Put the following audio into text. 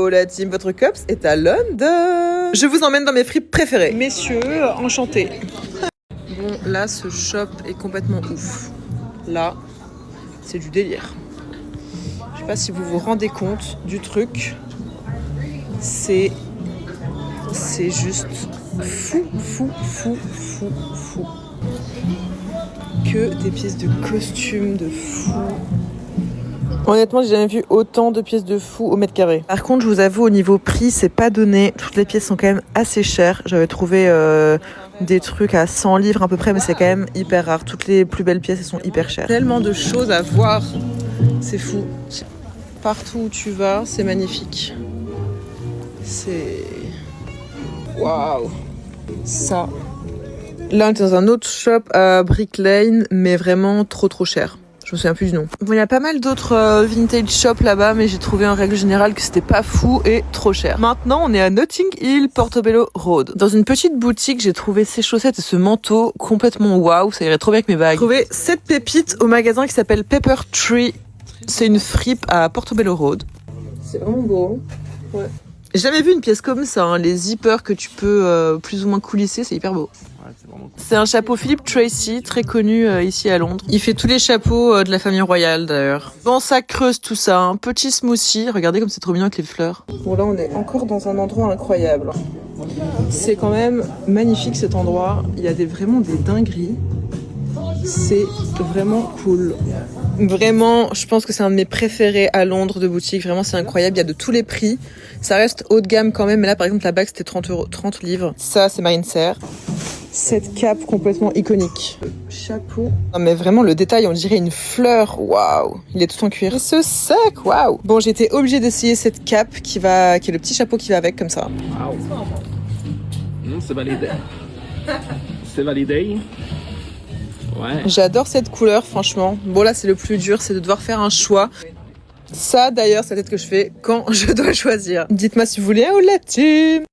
Hello la team, votre cops est à London. Je vous emmène dans mes fripes préférées. Messieurs, enchantés. Bon, là, ce shop est complètement ouf. Là, c'est du délire. Je sais pas si vous vous rendez compte du truc. C'est juste fou. Que des pièces de costumes de fou. Honnêtement, j'ai jamais vu autant de pièces de fou au mètre carré. Par contre, je vous avoue, au niveau prix, c'est pas donné. Toutes les pièces sont quand même assez chères. J'avais trouvé des trucs à 100 livres à peu près, mais c'est quand même hyper rare. Toutes les plus belles pièces, elles sont hyper chères. Tellement de choses à voir. C'est fou. Partout où tu vas, c'est magnifique. C'est... Waouh. Ça. Là, on est dans un autre shop à Brick Lane, mais vraiment trop cher. Je me souviens plus du nom. Bon, il y a pas mal d'autres vintage shops là-bas, mais j'ai trouvé en règle générale que c'était pas fou et trop cher. Maintenant, on est à Notting Hill, Portobello Road. Dans une petite boutique, j'ai trouvé ces chaussettes et ce manteau complètement waouh, ça irait trop bien avec mes bagues. J'ai trouvé cette pépite au magasin qui s'appelle Pepper Tree. C'est une fripe à Portobello Road. C'est vraiment beau. Ouais. J'ai jamais vu une pièce comme ça, hein. Les zippers que tu peux plus ou moins coulisser, c'est hyper beau. C'est un chapeau Philip Tracy, très connu ici à Londres. Il fait tous les chapeaux de la famille royale d'ailleurs. Bon, ça creuse tout ça, un petit smoothie. Regardez comme c'est trop mignon avec les fleurs. Bon, là on est encore dans un endroit incroyable. C'est quand même magnifique cet endroit. Il y a vraiment des dingueries. C'est vraiment cool. Vraiment, je pense que c'est un de mes préférés à Londres de boutique. Vraiment, c'est incroyable. Il y a de tous les prix. Ça reste haut de gamme quand même. Mais là, par exemple, la bague, c'était 30 livres. Ça, c'est Marine Serre. Cette cape complètement iconique. Chapeau. Non, mais vraiment, le détail, on dirait une fleur. Waouh. Il est tout en cuir. Et ce sac, waouh. Bon, j'étais obligée d'essayer cette cape qui est le petit chapeau qui va avec, comme ça. Waouh. C'est validé. C'est validé. Ouais. J'adore cette couleur, franchement. Bon, là, c'est le plus dur, c'est de devoir faire un choix. Ça, d'ailleurs, c'est la tête que je fais quand je dois choisir. Dites-moi si vous voulez un ou la team.